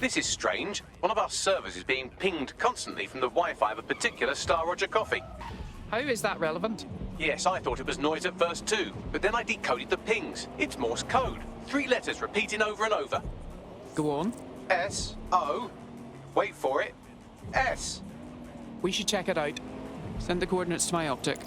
This is strange. One of our servers is being pinged constantly from the Wi-Fi of a particular Star Roger coffee. How is that relevant? Yes, I thought it was noise at first too, but then I decoded the pings. It's Morse code. 3 letters repeating over and over. Go on. S-O. Wait for it. S. We should check it out. Send the coordinates to my optic.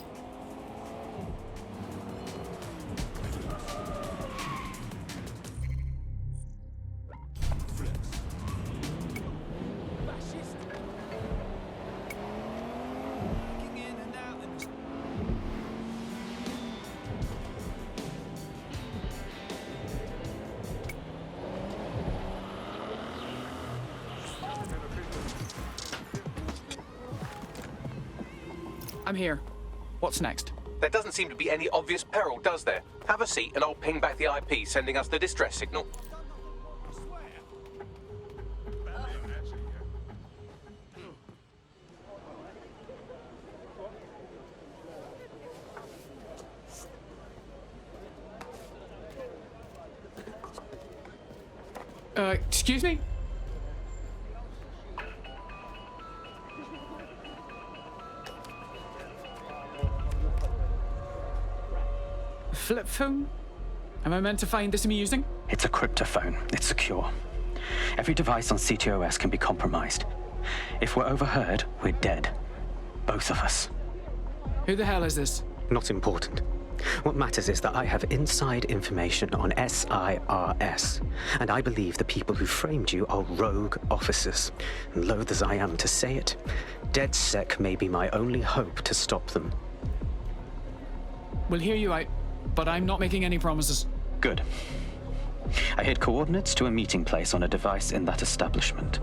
I'm here. What's next? There doesn't seem to be any obvious peril, does there? Have a seat and I'll ping back the IP sending us the distress signal. Excuse me? Flip phone? Am I meant to find this amusing? It's a cryptophone. It's secure. Every device on CTOS can be compromised. If we're overheard, we're dead. Both of us. Who the hell is this? Not important. What matters is that I have inside information on SIRS, and I believe the people who framed you are rogue officers. And loath as I am to say it, DedSec may be my only hope to stop them. We'll hear you out, but I'm not making any promises. Good. I hid coordinates to a meeting place on a device in that establishment.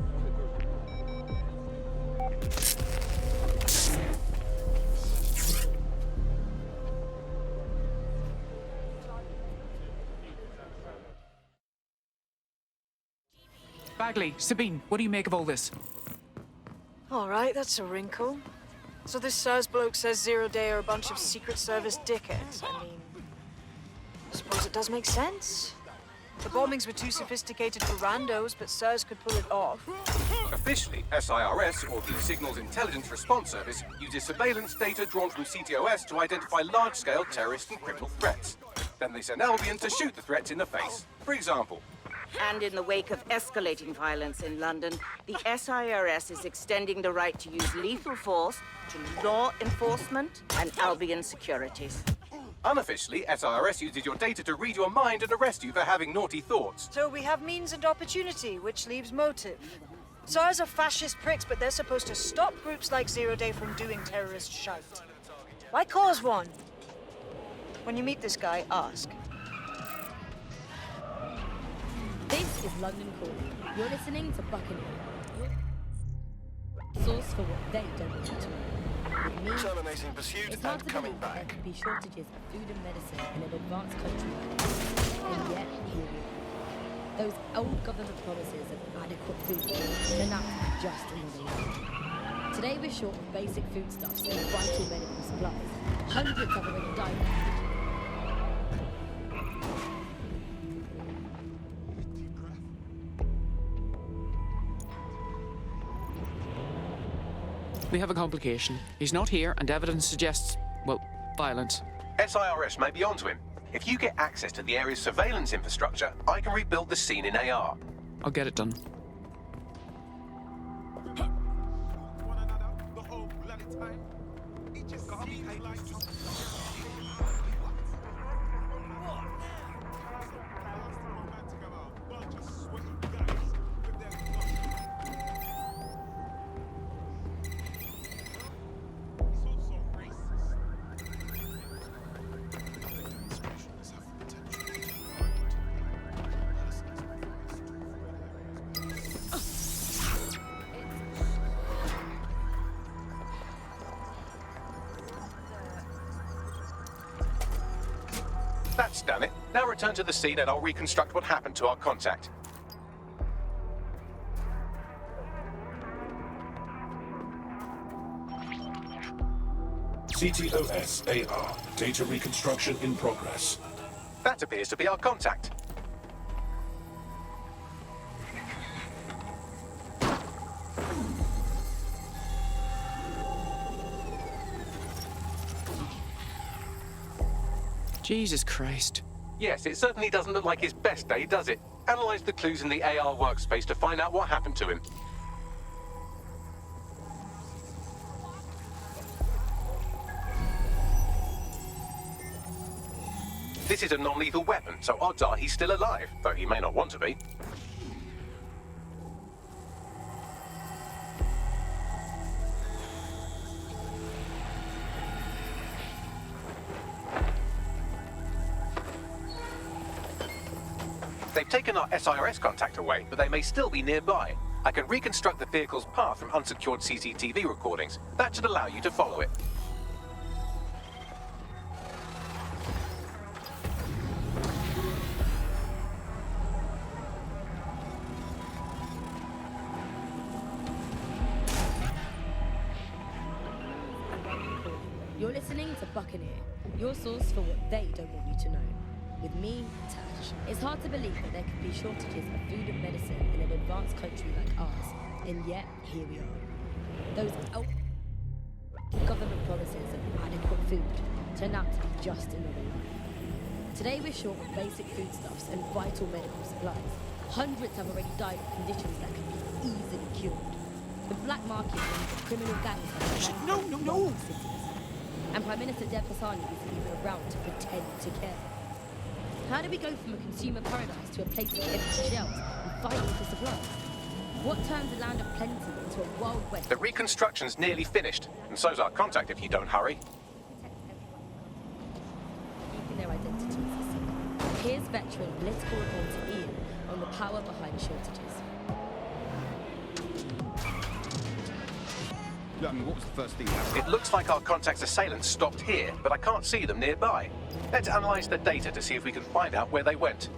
Bagley, Sabine, what do you make of all this? All right, that's a wrinkle. So this SIRS bloke says Zero Day are a bunch of Secret Service dickheads. I mean, I suppose it does make sense. The bombings were too sophisticated for randos, but SIRS could pull it off. Officially, SIRS, or the Signals Intelligence Response Service, uses surveillance data drawn from CTOS to identify large-scale terrorist and criminal threats. Then they send Albion to shoot the threats in the face. For example, And in the wake of escalating violence in London, the SIRS is extending the right to use lethal force to law enforcement and Albion securities. unofficially, SIRS uses your data to read your mind and arrest you for having naughty thoughts. So we have means and opportunity, which leaves motive. SIRS are fascist pricks, but they're supposed to stop groups like Zero Day from doing terrorist shite. Why cause one? When you meet this guy, ask. This is London Calling. You're listening to Buccaneer. Source for what they don't want to know. With me, Terminating pursuit it's hard and to coming believe that there back. could be shortages of food and medicine in an advanced country like this. And yet, here we are. Those old government promises of adequate food turn out to be just another lie. Today we're short of basic foodstuffs and vital medical supplies. Hundreds have already died. We have a complication. He's not here, and evidence suggests, well, violence. SIRS may be onto him. If you get access to the area's surveillance infrastructure, I can rebuild the scene in AR. I'll get it done. That's done it. Now return to the scene and I'll reconstruct what happened to our contact. CTOS AR. Data reconstruction in progress. That appears to be our contact. Jesus Christ. Yes, it certainly doesn't look like his best day, does it? Analyze the clues in the AR workspace to find out what happened to him. This is a non-lethal weapon, so odds are he's still alive, though he may not want to be. They've taken our SIRS contact away, but they may still be nearby. I can reconstruct the vehicle's path from unsecured CCTV recordings. That should allow you to follow it. You're listening to Buccaneer, your source for what they don't want you to know. With me, Tash. It's hard to believe that there could be shortages of food and medicine in an advanced country like ours, and yet here we are. Those government promises of adequate food turned out to be just another lie. Today we're short of basic foodstuffs and vital medical supplies. Hundreds have already died of conditions that could be easily cured. The black market means that criminal gangs have no cities. And Prime Minister Dev Hasani isn't even around to pretend to care. How do we go from a consumer paradise to a place of empty shelves and fighting for supplies? What turns a land of plenty into a wild west? The reconstruction's nearly finished, and so's our contact if you don't hurry. Keeping their identities the same. Here's veteran political reporter Ian on the power behind shortages. What was the first thing you had? It looks like our contact's assailants stopped here, but I can't see them nearby. Let's analyze the data to see if we can find out where they went.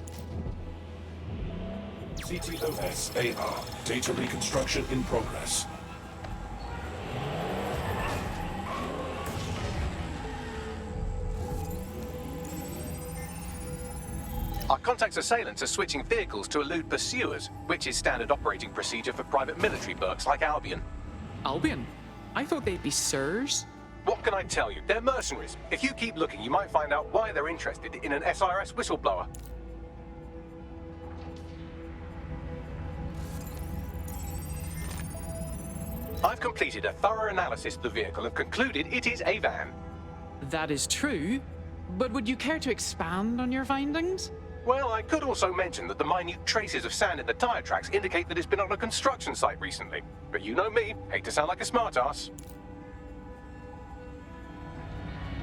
CTOS AR. Data reconstruction in progress. Our contact's assailants are switching vehicles to elude pursuers, which is standard operating procedure for private military burks like Albion. Albion? I thought they'd be sirs. What can I tell you? They're mercenaries. If you keep looking, you might find out why they're interested in an SIRS whistleblower. I've completed a thorough analysis of the vehicle and concluded it is a van. That is true, but would you care to expand on your findings? Well, I could also mention that the minute traces of sand in the tire tracks indicate that it's been on a construction site recently. But you know me, hate to sound like a smartass.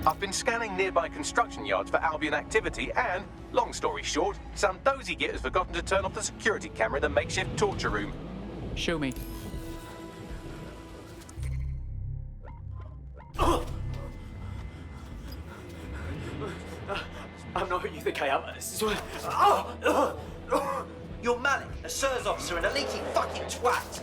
I've been scanning nearby construction yards for Albion activity and, long story short, some dozy git has forgotten to turn off the security camera in the makeshift torture room. Show me. I'm not who you think I am. You're Malik, a SIRS officer and a leaky fucking twat.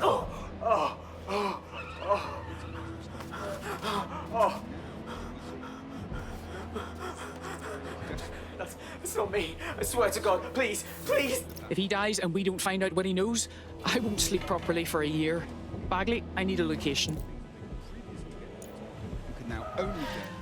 That's not me. I swear to God. Please, please. If he dies and we don't find out what he knows, I won't sleep properly for a year. Bagley, I need a location. You can now only get.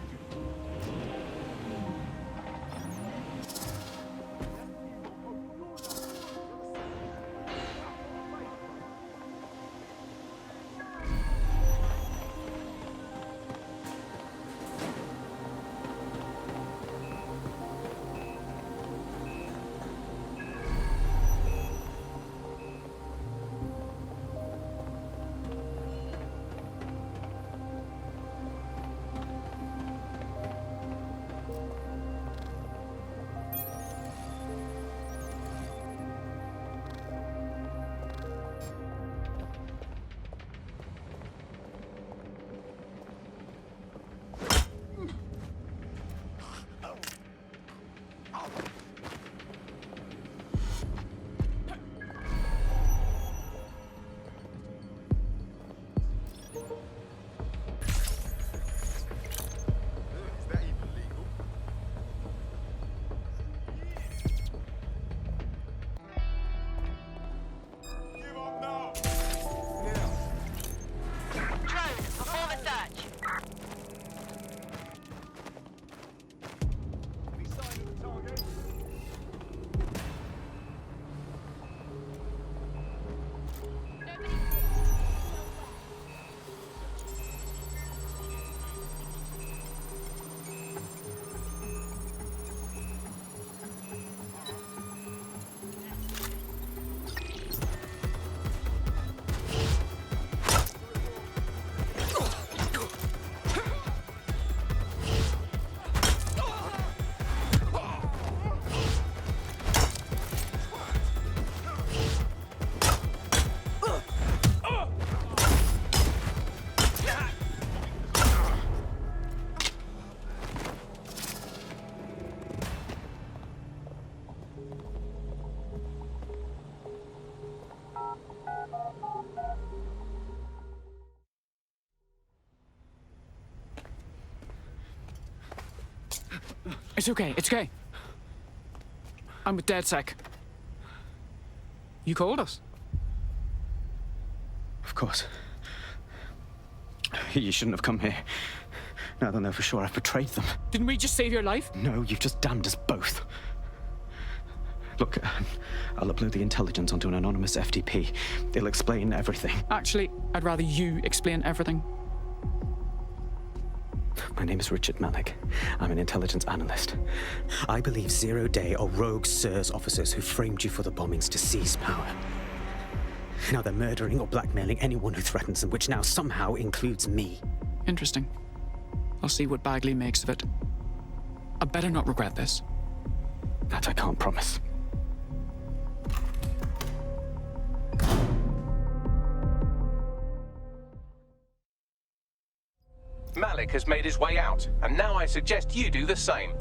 It's okay, it's okay. I'm with DedSec. You called us? Of course. You shouldn't have come here. Now they'll know for sure I've betrayed them. Didn't we just save your life? No, you've just damned us both. Look, I'll upload the intelligence onto an anonymous FTP. It'll explain everything. Actually, I'd rather you explain everything. My name is Richard Malik. I'm an intelligence analyst. I believe Zero Day are rogue SIRS officers who framed you for the bombings to seize power. Now they're murdering or blackmailing anyone who threatens them, which now somehow includes me. Interesting. I'll see what Bagley makes of it. I better not regret this. That I can't promise. Malik has made his way out, and now I suggest you do the same.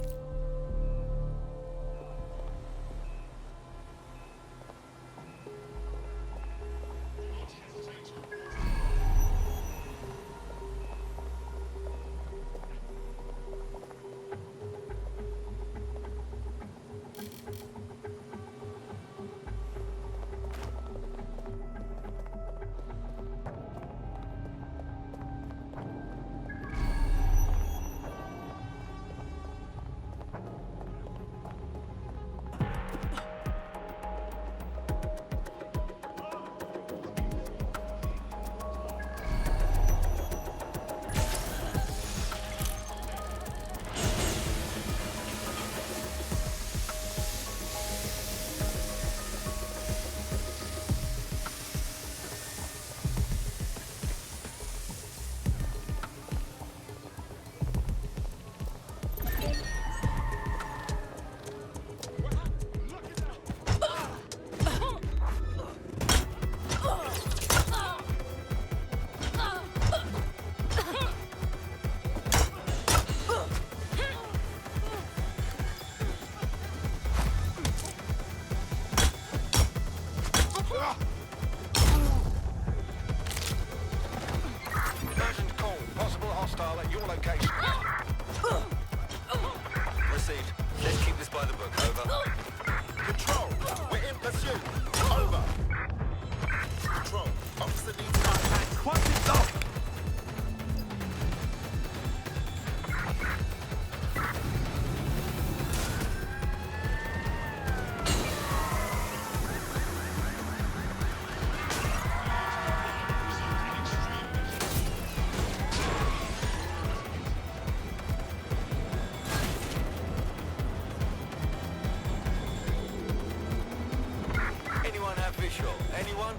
Anyone?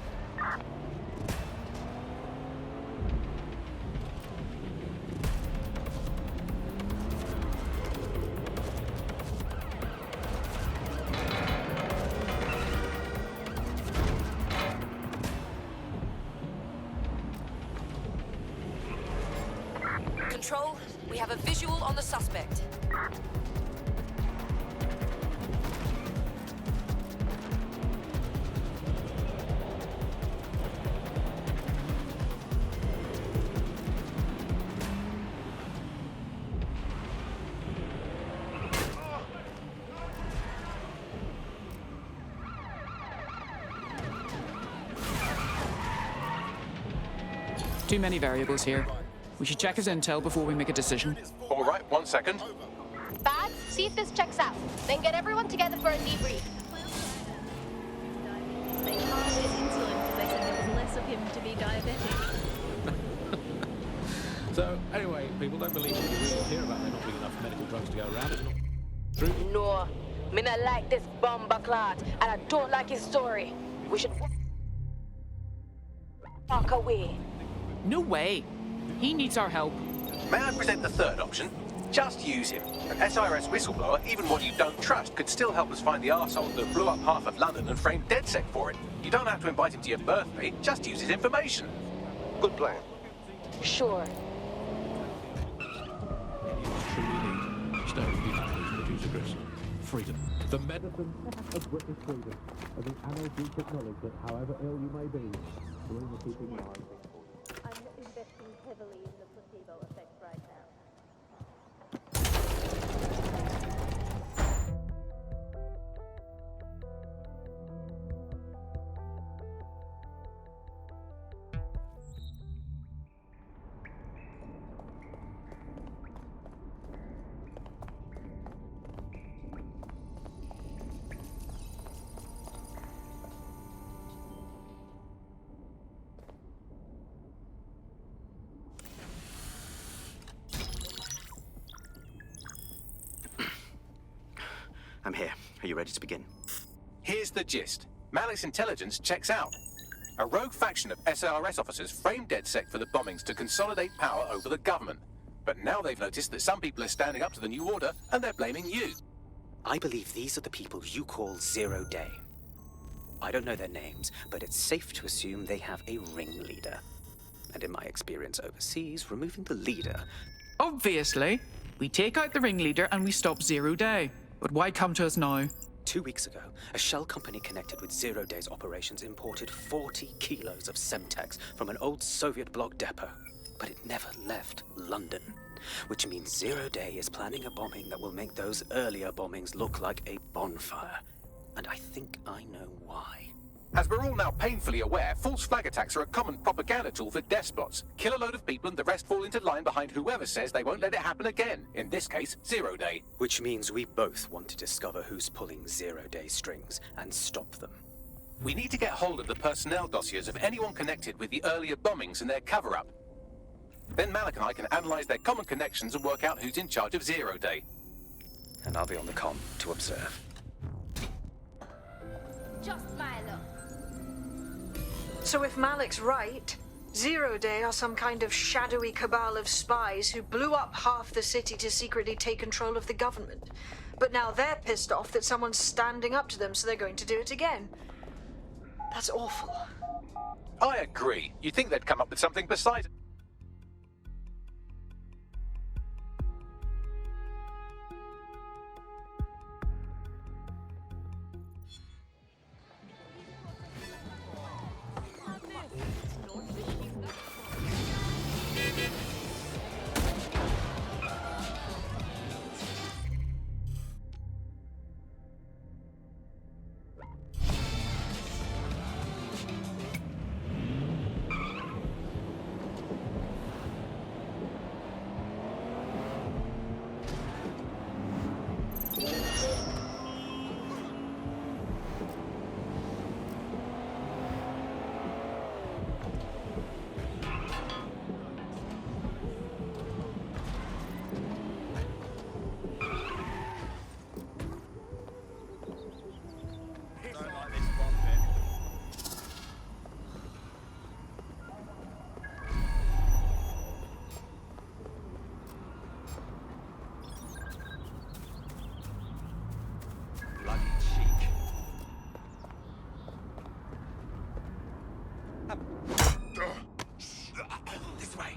Control, we have a visual on the suspect. Too many variables here. We should check his intel before we make a decision. All right, 1 second. Bags, see if this checks out. Then get everyone together for a debrief. They halved his insulin because they said there was less of him to be diabetic. So, anyway, people don't believe what you read or hear about there not being enough medical drugs to go around. It's not true. No, me not like this bomber clot, and I don't like his story. We should walk away. No way. He needs our help. May I present the third option? Just use him. An SIRS whistleblower, even one you don't trust, could still help us find the arsehole that blew up half of London and framed DedSec for it. You don't have to invite him to your birthday, just use his information. Good plan. Sure. Freedom. The medicine of British freedom. As an analgesic knowledge that however ill you may be, we're in the keeping mind. I'm investing heavily in the placebo effect right now. Are you ready to begin? Here's the gist. Malik's intelligence checks out. A rogue faction of SIRS officers framed DedSec for the bombings to consolidate power over the government. But now they've noticed that some people are standing up to the new order, and they're blaming you. I believe these are the people you call Zero Day. I don't know their names, but it's safe to assume they have a ringleader. And in my experience overseas, removing the leader... Obviously, we take out the ringleader and we stop Zero Day. But why come to us now? 2 weeks ago, a shell company connected with Zero Day's operations imported 40 kilos of Semtex from an old Soviet bloc depot. But it never left London. Which means Zero Day is planning a bombing that will make those earlier bombings look like a bonfire. And I think I know why. As we're all now painfully aware, false flag attacks are a common propaganda tool for despots. Kill a load of people and the rest fall into line behind whoever says they won't let it happen again. In this case, Zero Day. Which means we both want to discover who's pulling Zero Day strings and stop them. We need to get hold of the personnel dossiers of anyone connected with the earlier bombings and their cover-up. Then Malik and I can analyze their common connections and work out who's in charge of Zero Day. And I'll be on the comm to observe. Just my luck. So if Malik's right, Zero Day are some kind of shadowy cabal of spies who blew up half the city to secretly take control of the government. But now they're pissed off that someone's standing up to them, so they're going to do it again. That's awful. I agree. You'd think they'd come up with something besides... This way.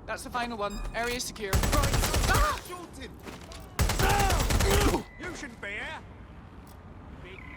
That's the final one. Area secure. Shoot him! You shouldn't be here. Big mistake.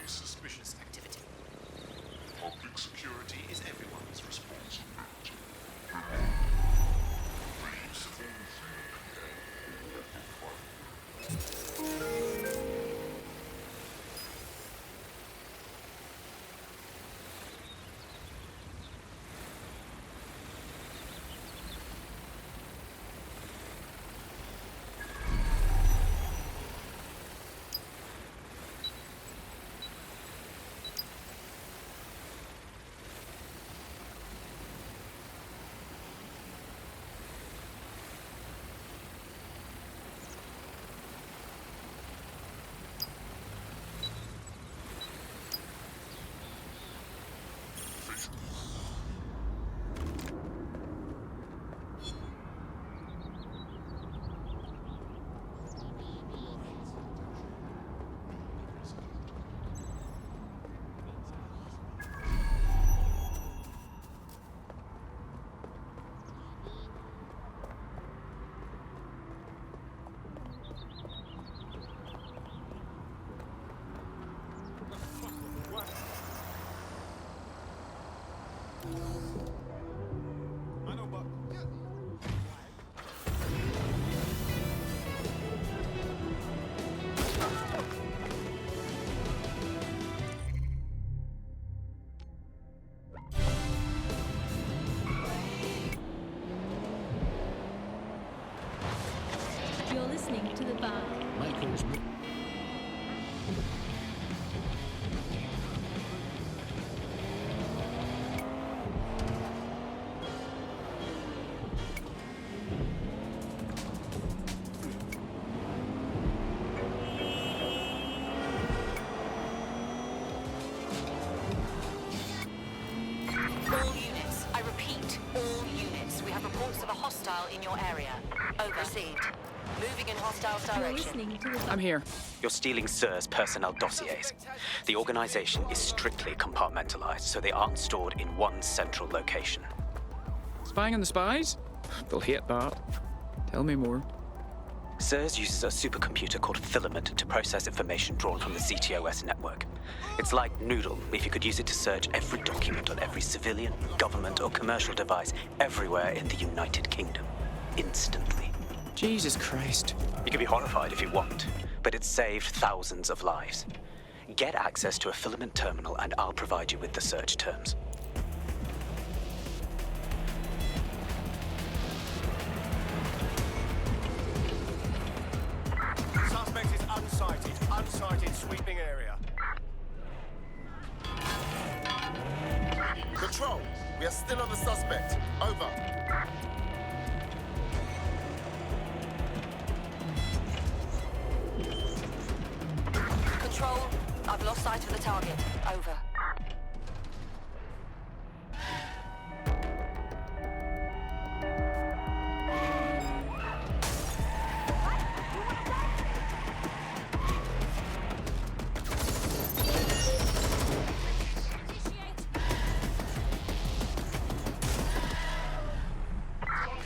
Suspicious activity. Public security is everyone's responsibility. You're listening to The Bug. Michael's... All units, I repeat, all units. We have reports of a hostile in your area. Over. Received. Moving in hostile's You're direction. listening to The Bug. I'm here. You're stealing SIR's personnel dossiers. The organization is strictly compartmentalized, so they aren't stored in one central location. Spying on the spies? They'll hate that. Tell me more. SIRS uses a supercomputer called Filament to process information drawn from the CTOS network. It's like Noodle if you could use it to search every document on every civilian, government, or commercial device everywhere in the United Kingdom. Instantly. Jesus Christ. You can be horrified if you want, but it's saved thousands of lives. Get access to a Filament terminal and I'll provide you with the search terms. Suspect is unsighted. Unsighted sweeping area. Control, we are still on the suspect. Over. Control, I've lost sight of the target. Over.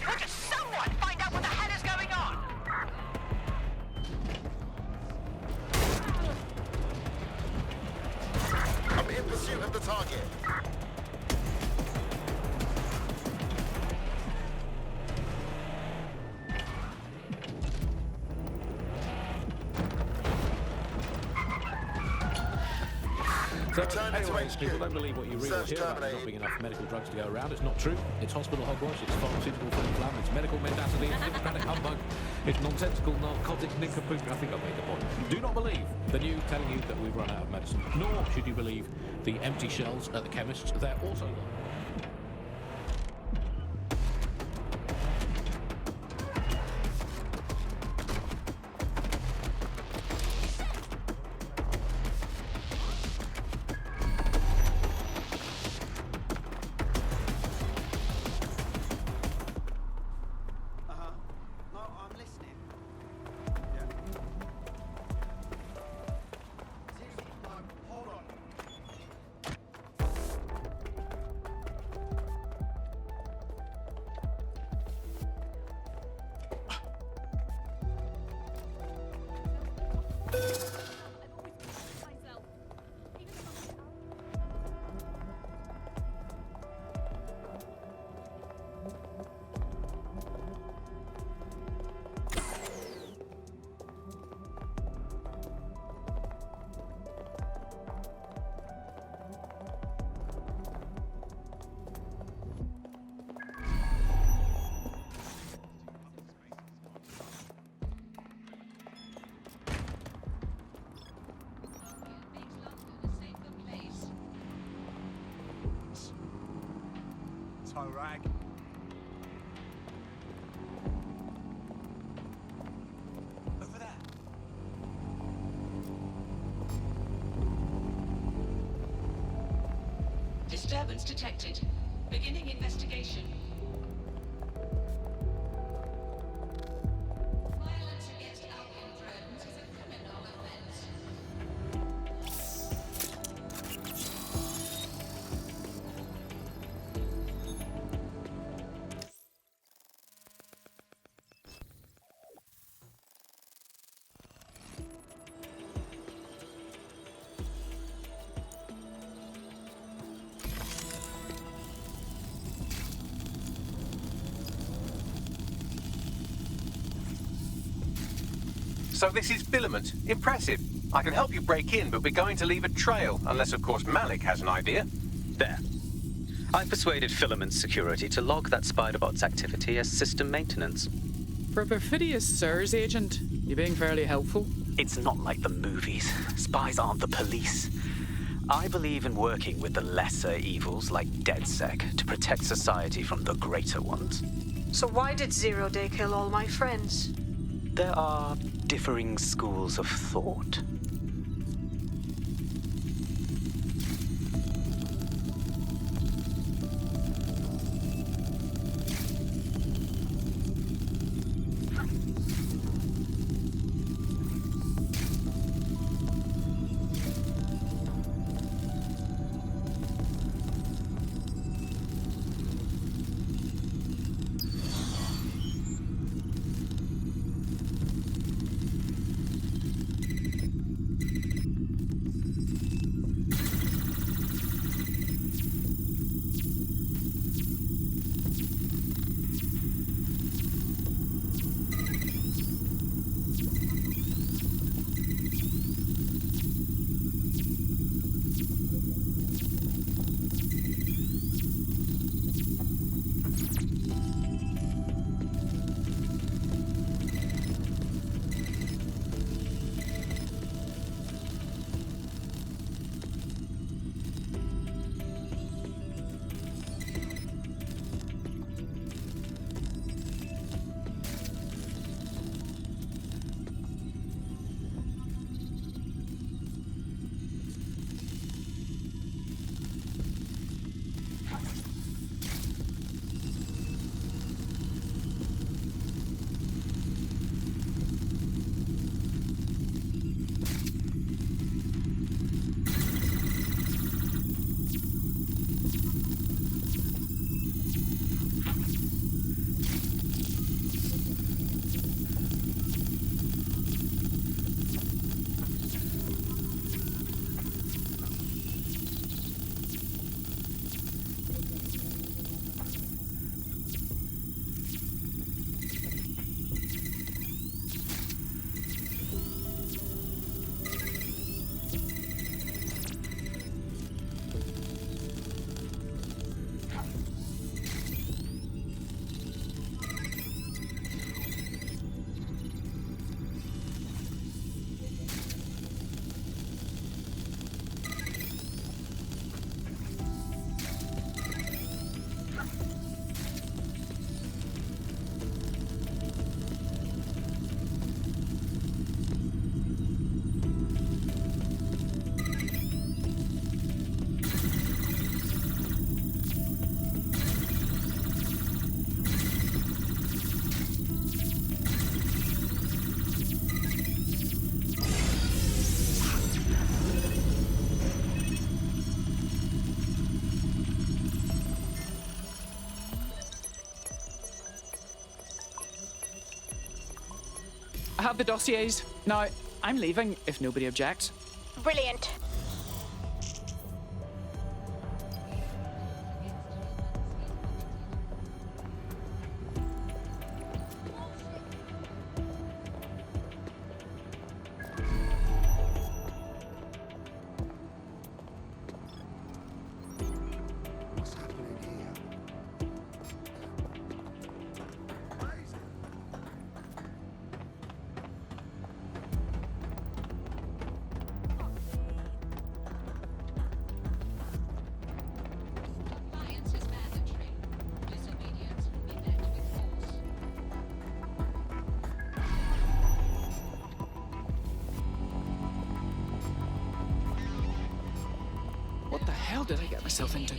Would someone find out what the hell is going on? I'm in pursuit of the target. So, Return to anyways, HQ. people don't believe what you read or Search hear about there terminated. not being enough medical drugs to go around. It's not true. It's hospital hogwash, it's pharmaceutical flim-flam, it's medical mendacity, it's democratic humbug, it's nonsensical narcotic nincompoop. I think I've made the point. Do not believe the news telling you that we've run out of medicine, nor should you believe the empty shelves at the chemists. They're also lying. No, I'm listening. Seriously, hold on. Toe rag. Over there. Disturbance detected. Beginning investigation. Violence against Albion drones is a criminal offense. So this is Filament. Impressive. I can help you break in, but we're going to leave a trail, unless of course Malik has an idea. There. I've persuaded Filament Security to log that Spiderbot's activity as system maintenance. For a perfidious SIRS agent, you're being fairly helpful. It's not like the movies. Spies aren't the police. I believe in working with the lesser evils like DedSec to protect society from the greater ones. So why did Zero Day kill all my friends? There are differing schools of thought. I have the dossiers. Now, I'm leaving if nobody objects. Brilliant. What the hell did I get myself into?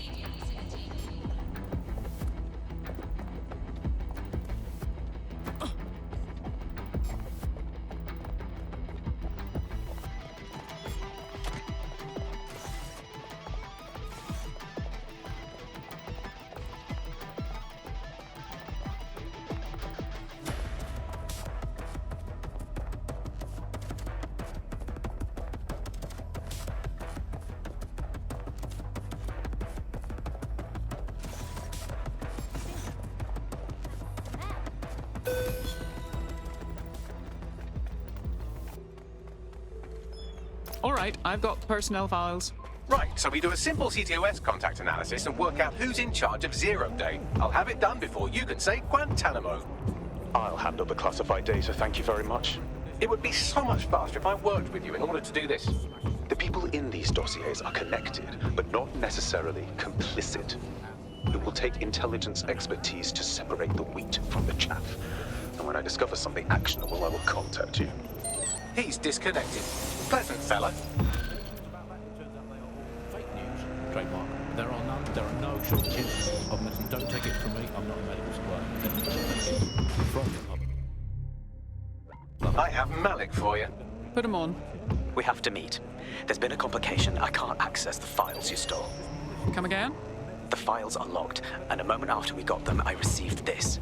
All right, I've got personnel files. Right, so we do a simple CTOS contact analysis and work out who's in charge of Zero Day. I'll have it done before you can say Guantanamo. I'll handle the classified data, thank you very much. It would be so much faster if I worked with you in order to do this. The people in these dossiers are connected, but not necessarily complicit. It will take intelligence expertise to separate the wheat from the chaff. And when I discover something actionable, I will contact you. He's disconnected. Pleasant fella. Fake news, trademark. There are no shortages of medicine. Don't take it from me, I'm not a medical supplier. From I have Malik for you. Put him on. We have to meet. There's been a complication. I can't access the files you stole. Come again? The files are logged, and a moment after we got them, I received this.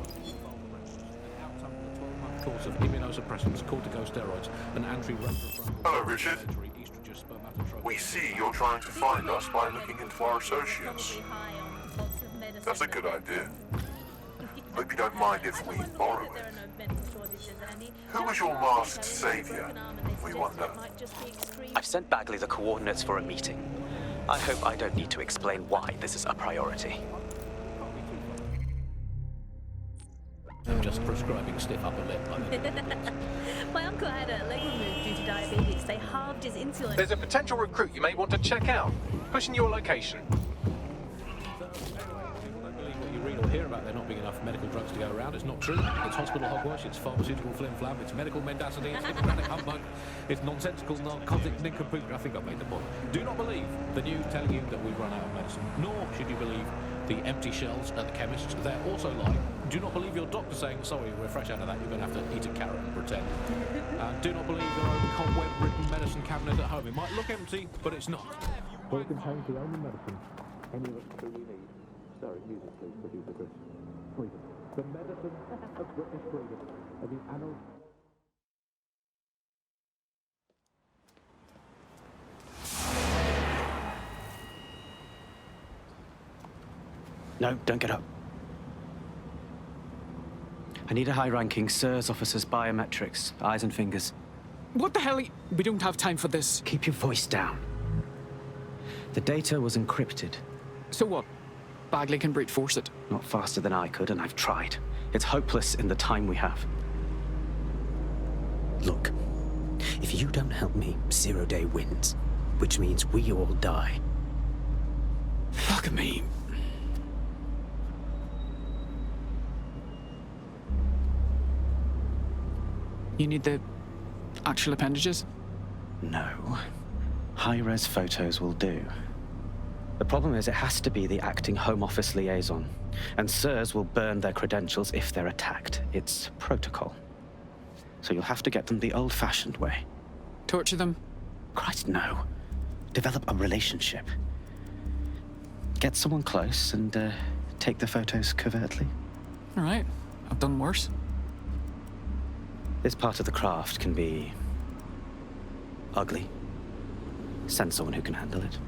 Course of immunosuppressants, corticosteroids, and anti-retroviral. Hello, Richard. We see you're trying to find us by looking into our associates. That's a good idea. Hope you don't mind if we borrow it. Who was your masked savior, we wonder? I've sent Bagley the coordinates for a meeting. I hope I don't need to explain why this is a priority. I'm just prescribing stiff upper lip. My uncle had a leg removed due to diabetes. They halved his insulin. There's a potential recruit you may want to check out. Pushing your location. What you read or hear about there not being enough medical drugs to go around, it's not true. It's hospital hogwash, it's pharmaceutical flim-flam, it's medical mendacity, it's hippocratic humbug, it's nonsensical narcotic nincompoop. I think I've made the point. Do not believe the news telling you that we've run out of medicine, nor should you believe the empty shelves at the chemists. They're also lying. Do not believe your doctor saying, sorry, we're fresh out of that, you're going to have to eat a carrot and pretend. Do not believe your own cobweb-ridden medicine cabinet at home. It might look empty, but it's not. Or it contains the only medicine any of us truly need. Sorry, music, please, producer Chris. Freedom. The medicine of British freedom. And the annals... No, don't get up. I need a high-ranking SIRS officer's biometrics, eyes and fingers. What the hell? We don't have time for this. Keep your voice down. The data was encrypted. So what? Bagley can brute force it. Not faster than I could, and I've tried. It's hopeless in the time we have. Look, if you don't help me, 0 Day wins, which means we all die. Fuck me. You need the actual appendages? No. High-res photos will do. The problem is it has to be the acting Home Office liaison, and SIRS will burn their credentials if they're attacked. It's protocol. So you'll have to get them the old-fashioned way. Torture them? Christ, no. Develop a relationship. Get someone close and take the photos covertly. All right. I've done worse. This part of the craft can be ugly. Send someone who can handle it.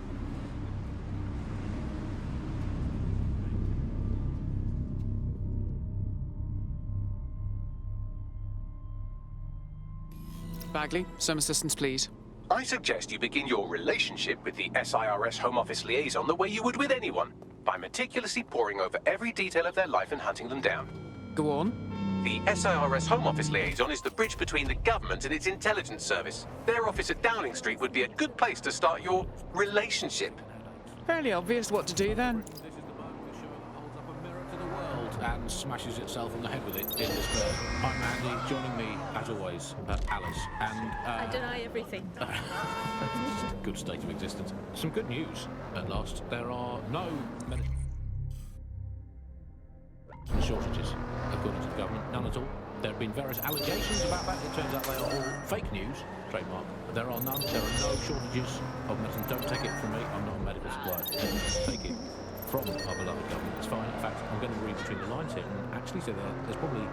Bagley, some assistance, please. I suggest you begin your relationship with the SIRS Home Office liaison the way you would with anyone, by meticulously poring over every detail of their life and hunting them down. Go on. The SIRS Home Office liaison is the bridge between the government and its intelligence service. Their office at Downing Street would be a good place to start your relationship. Fairly obvious what to do then. This is the bogus show that holds up a mirror to the world and smashes itself on the head with it in despair. I'm Andy, joining me, as always, Alice, and... I deny everything. Good state of existence. Some good news, at last. There are no medical shortages, according to the government. None at all. There have been various allegations about that. It turns out they are all fake news. Trademark. There are none. There are no shortages of medicine. Don't take it from me. I'm not a medical supplier. Take it from our beloved government. It's fine. In fact, I'm going to read between the lines here and actually say there's probably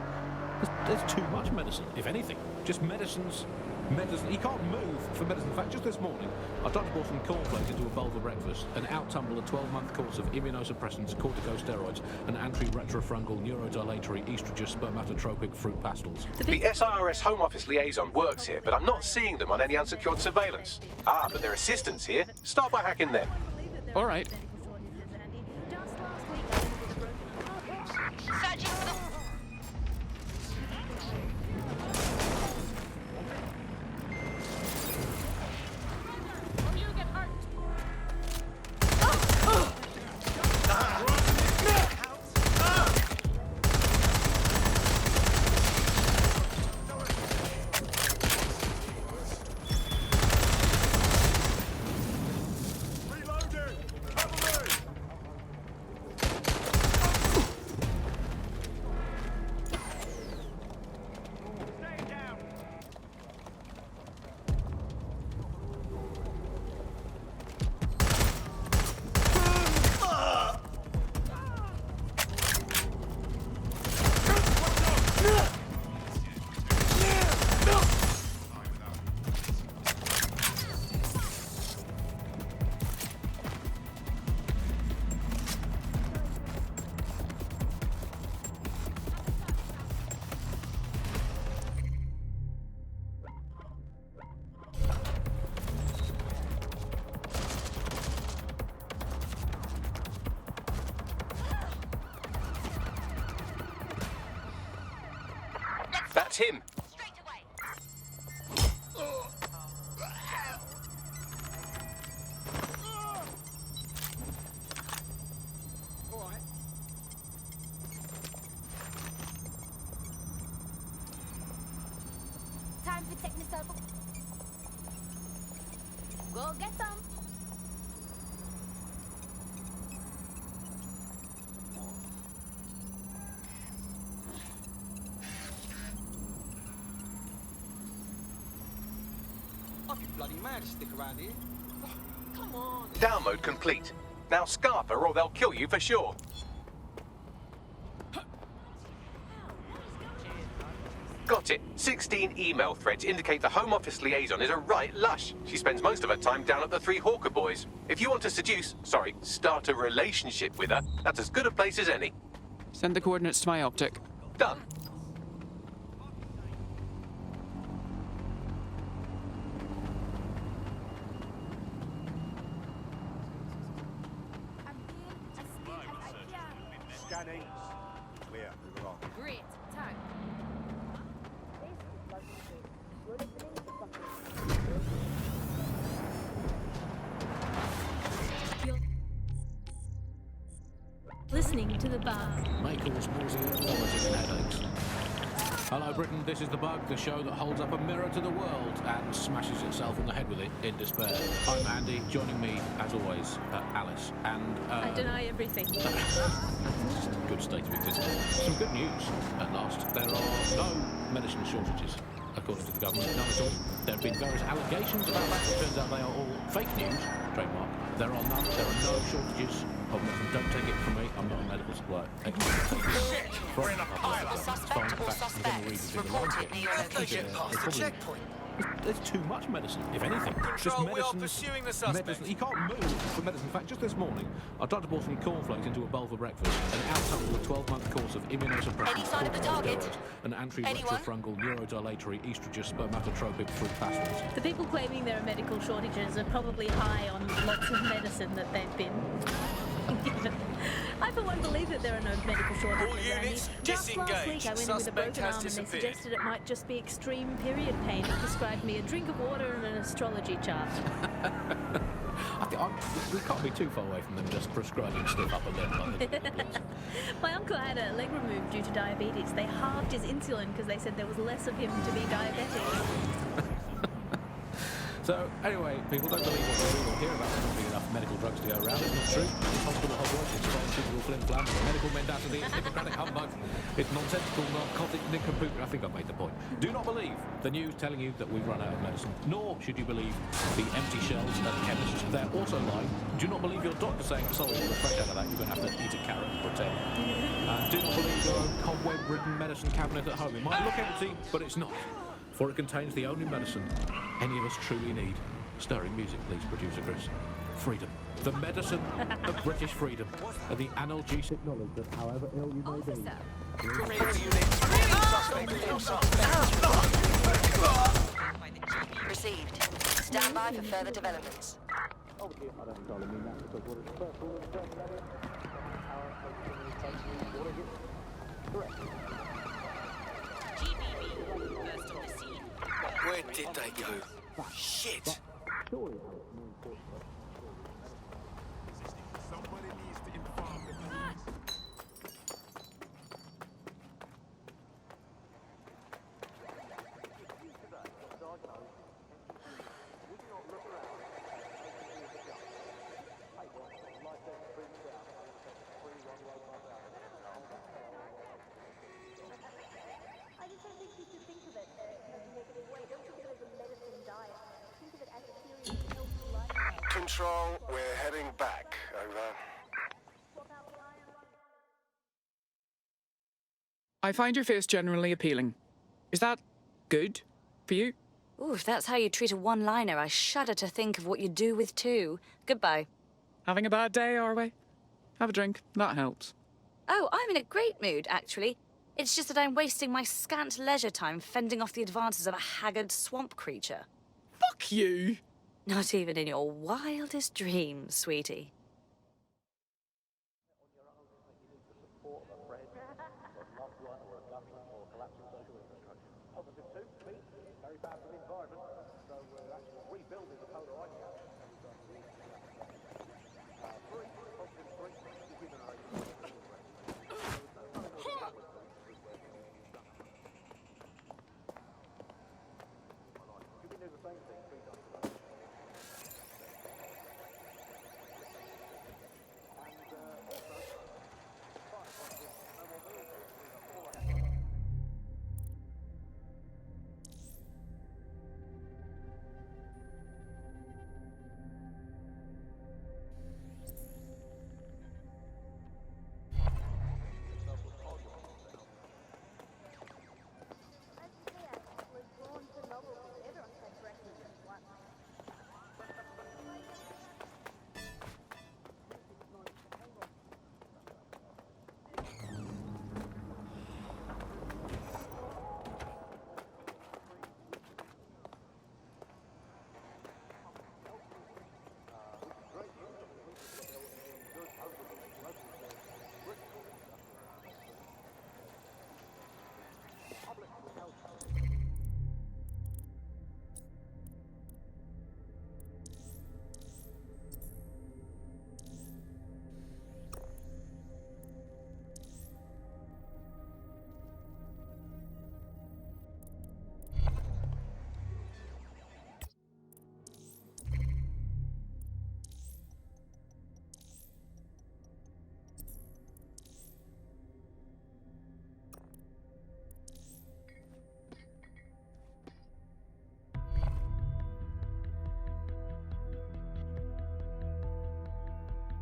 there's too much medicine, if anything. Just medicines. You can't move for medicine. In fact, just this morning, I tried to pour some cornflakes into a bowl for breakfast and out-tumbled a 12-month course of immunosuppressants, corticosteroids, and anti-retrofungal neurodilatory estrogen spermatotropic fruit pastels. The SIRS Home Office liaison works here, but I'm not seeing them on any unsecured surveillance. Ah, but their assistants here. Start by hacking them. All right. Searching for the... That's him. Time for technical. Go get some. I'd be bloody mad to stick around here. Come on. Download complete. Now scarper or they'll kill you for sure. Got it. 16 email threads indicate the Home Office liaison is a right lush. She spends most of her time down at the Three Hawker Boys. If you want to start a relationship with her, that's as good a place as any. Send the coordinates to my optic. Done. Scanning. Clear. Move along. Great. Time. Listening to the bar. May cause nausea, vomiting and headaches. Hello Britain, this is The Bug, the show that holds up a mirror to the world and smashes itself on the head with it in despair. I'm Andy, joining me, as always, Alice, and... I deny everything. Just a good state of existence. Some good news, at last. There are no medicine shortages, according to the government. None at all. There have been various allegations about that. It turns out they are all fake news, trademark. There are none. There are no shortages of medicine. Don't take it from me. I'm not a medical supply. Shit! We're in a pile. Suspect or suspects reported near location. Past the checkpoint. There's too much medicine, if anything. Control, we are pursuing the suspect. Medicine. He can't move for medicine. In fact, just this morning, I tried to pour some cornflakes into a bowl for breakfast and out-tumbled a 12-month course of immunosuppressant Any sign of the target? an anti-retrofungal neurodilatory estrogen spermatotropic 3 pathways. The people claiming there are medical shortages are probably high on lots of medicine that they've been given. I for one believe that there are no medical shortages. All units, just last week I went in with a Suspect broken has arm and they disappeared. suggested it might just be extreme period pain and prescribed me a drink of water and an astrology chart. We can't be too far away from them just prescribing stiff upper lip. My uncle had a leg removed due to diabetes. They halved his insulin because they said there was less of him to be diabetic. So, anyway, people don't believe what they read or hear about there not being enough medical drugs to go around. It's not true. It's hospital hogwash, it's pharmaceutical flim-flam, it's medical mendacity, it's hippocratic humbug, it's nonsensical narcotic nincompoop. I think I've made the point. Do not believe the news telling you that we've run out of medicine, nor should you believe the empty shelves at chemists. They're also lying. Do not believe your doctor saying, sorry, you're fresh out of that, you're going to have to eat a carrot and pretend. Do not believe your own cobweb-ridden medicine cabinet at home. It might look empty, but it's not. For it contains the only medicine any of us truly need. Stirring music, please, producer Chris. Freedom. The medicine of British freedom. And the analgesic knowledge that however ill you may be. Received. Stand by for further developments. Obviously, I don't entirely mean that because what is first of all, Where did they go? Shit! Somebody needs to inform the police. I just don't think you should think of it as a negative way. Don't think of it as a medicine diet. Think of it as a serious healthy lifestyle. Control, we're heading back. Over. I find your face generally appealing. Is that good for you? Ooh, if that's how you treat a one-liner, I shudder to think of what you do with two. Goodbye. Having a bad day, are we? Have a drink. That helps. Oh, I'm in a great mood, actually. It's just that I'm wasting my scant leisure time fending off the advances of a haggard swamp creature. Fuck you! Not even in your wildest dreams, sweetie.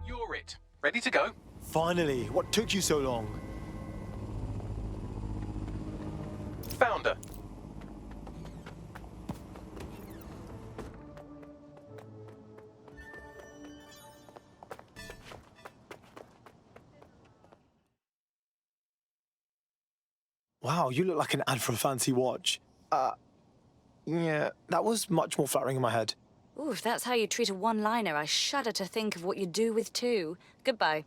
You're it. Ready to go? Finally, what took you so long? Found her. Wow, you look like an ad for a fancy watch. Yeah, that was much more flattering in my head. Ooh, if that's how you treat a one-liner, I shudder to think of what you do with two. Goodbye.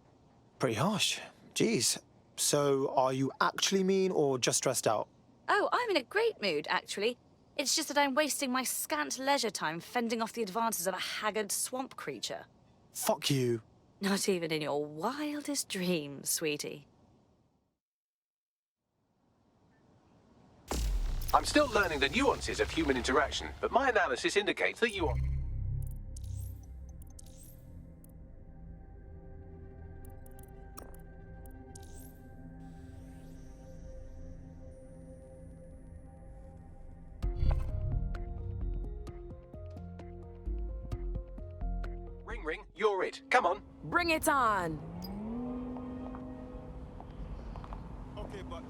Pretty harsh. Jeez. So, are you actually mean or just stressed out? Oh, I'm in a great mood, actually. It's just that I'm wasting my scant leisure time fending off the advances of a haggard swamp creature. Fuck you. Not even in your wildest dreams, sweetie. I'm still learning the nuances of human interaction, but my analysis indicates that you are... Ring, ring, you're it. Come on. Bring it on. Okay, but...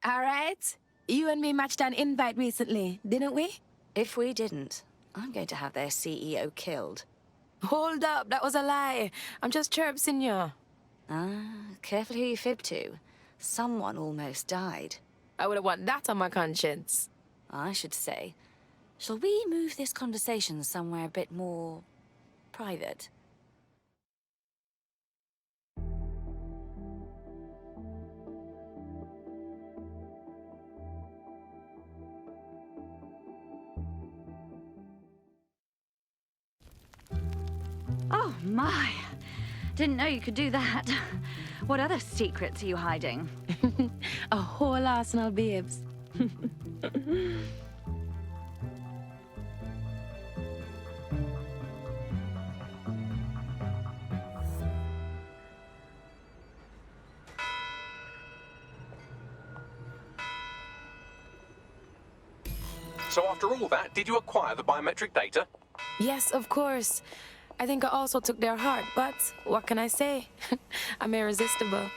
All right. You and me matched an invite recently, didn't we? If we didn't, I'm going to have their CEO killed. Hold up, that was a lie. I'm just chirping you. Careful who you fib to. Someone almost died. I wouldn't want that on my conscience. I should say. Shall we move this conversation somewhere a bit more... private? Oh, my. Didn't know you could do that. What other secrets are you hiding? A whole arsenal, babes. So after all that, did you acquire the biometric data? Yes, of course. I think I also took their heart, but what can I say? I'm irresistible.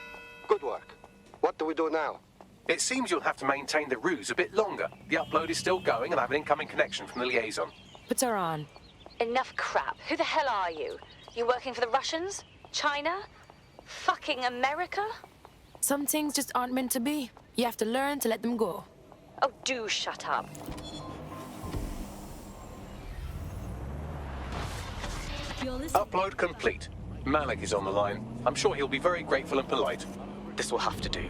Good work. What do we do now? It seems you'll have to maintain the ruse a bit longer. The upload is still going and I have an incoming connection from the liaison. Put her on. Enough crap. Who the hell are you? You working for the Russians? China? Fucking America? Some things just aren't meant to be. You have to learn to let them go. Oh, do shut up. Upload complete. Malik is on the line. I'm sure he'll be very grateful and polite. This will have to do.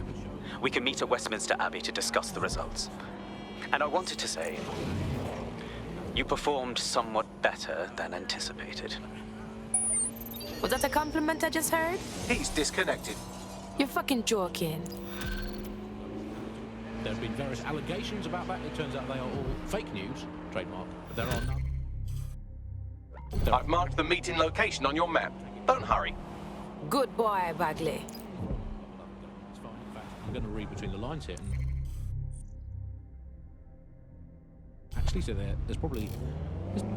We can meet at Westminster Abbey to discuss the results. And I wanted to say, You performed somewhat better than anticipated. Was that a compliment I just heard? He's disconnected. You're fucking joking. There have been various allegations about that. It turns out they are all fake news, trademark. There are none. I've marked the meeting location on your map. Don't hurry. Good boy, Bagley. It's fine. In fact, I'm going to read between the lines here. Actually, so there's probably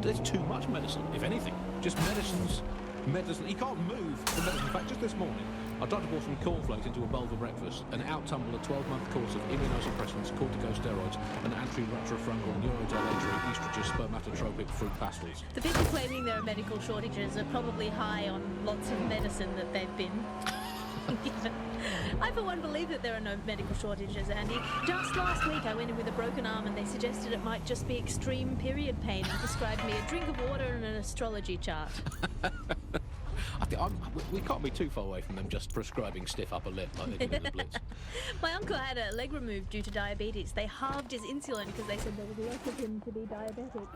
there's too much medicine, if anything. Just medicines. Medicine. You can't move the medicine. In fact, just this morning, I tried to pour some cornflakes into a bowl for breakfast and out-tumble a 12-month course of immunosuppressants, corticosteroids, and anti-retrofungal neurodilatory estrogen spermatotropic fruit pastels. The people claiming there are medical shortages are probably high on lots of medicine that they've been given. I, for one, believe that there are no medical shortages, Andy. Just last week, I went in with a broken arm and they suggested it might just be extreme period pain and prescribed me a drink of water and an astrology chart. I think we can't be too far away from them just prescribing stiff upper lip like they did in the Blitz. My uncle had a leg removed due to diabetes. They halved his insulin because they said there was less of him to be diabetic.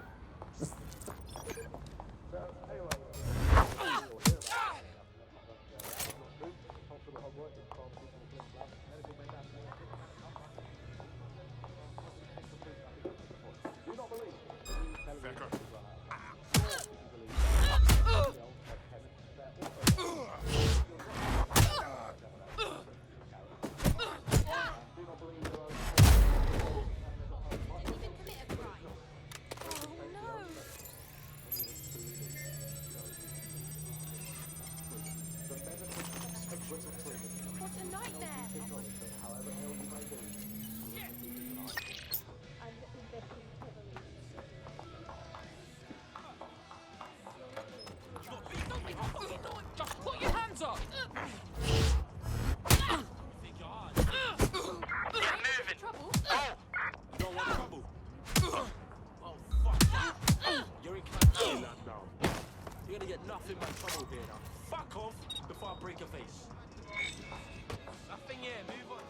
Just put your hands up! You're in Clancy land now. You're gonna get nothing but trouble here now. Fuck off before I break your face. Nothing here, move on.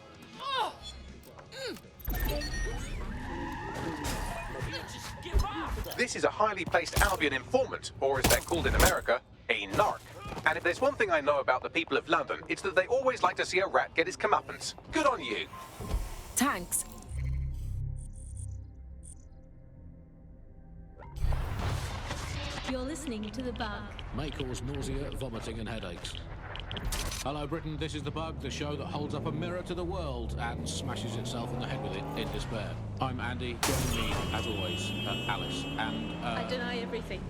Just give up! This is a highly placed Albion informant, or as they're called in America, a narc. And if there's one thing I know about the people of London, it's that they always like to see a rat get his comeuppance. Good on you. Thanks. You're listening to The Bug. May cause nausea, vomiting and headaches. Hello Britain, this is The Bug, the show that holds up a mirror to the world and smashes itself on the head with it in despair. I'm Andy, joining me, as always, Alice, and... I deny everything.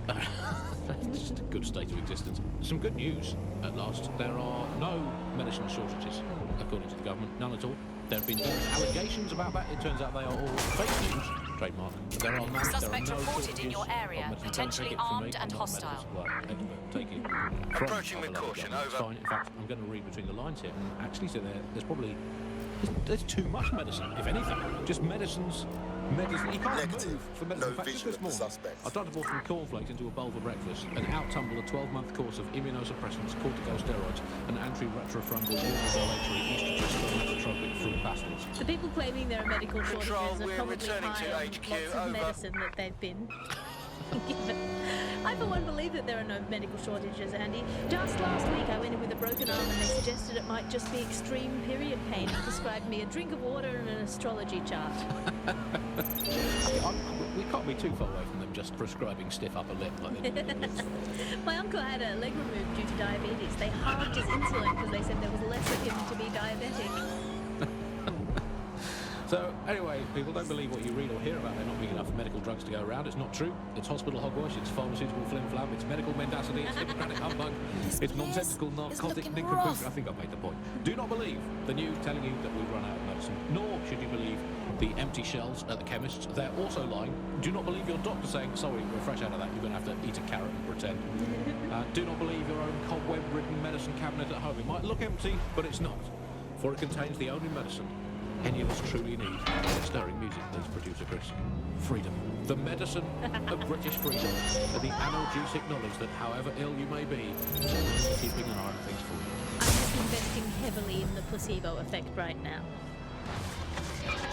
It's just a good state of existence. Some good news, at last. There are no medicine shortages, according to the government, none at all. There have been allegations about that. It turns out they are all fake news, trademark. There are no, Suspect there are no reported in your area, potentially armed and hostile. Approaching with caution, It's fine. In fact, I'm going to read between the lines here. And actually, so there's probably there's too much medicine, if anything. Just medicines. Medicine. You can't move for medicine. In fact, just this morning, I tried to pour some cornflakes into a bowl for breakfast and out-tumble a 12-month course of immunosuppressants, corticosteroids, and anti-retrofungal neurodilatory estrogen spermatotropic fruit pastels. The people claiming there are medical shortages are we're probably returning high to on HQ, lots of over. medicine that they've been given. I, for one, believe that there are no medical shortages, Andy. Just last week, I went in with a broken arm and they suggested it might just be extreme period pain and prescribed me a drink of water and an astrology chart. We can't be too far away from them just prescribing stiff upper lip like they did in the Blitz. My uncle had a leg removed due to diabetes. They halved his insulin because they said there was less of him to be diabetic. So, anyway, people don't believe what you read or hear about there not being enough medical drugs to go around. It's not true. It's hospital hogwash, it's pharmaceutical flim-flam, it's medical mendacity, it's hippocratic humbug, it's nonsensical narcotic nincompoop. I think I've made the point. Do not believe the news telling you that we've run out of medicine, nor should you believe the empty shelves at the chemists. They're also lying. Do not believe your doctor saying, sorry, we're fresh out of that, you're going to have to eat a carrot and pretend. Do not believe your own cobweb-ridden medicine cabinet at home. It might look empty, but it's not, for it contains the only medicine any of us truly need. Stirring music, please, producer Chris. Freedom. The medicine of British freedom. And the analgesic knowledge that however ill you may be, we're keeping an eye on things for you. I'm just investing heavily in the placebo effect right now.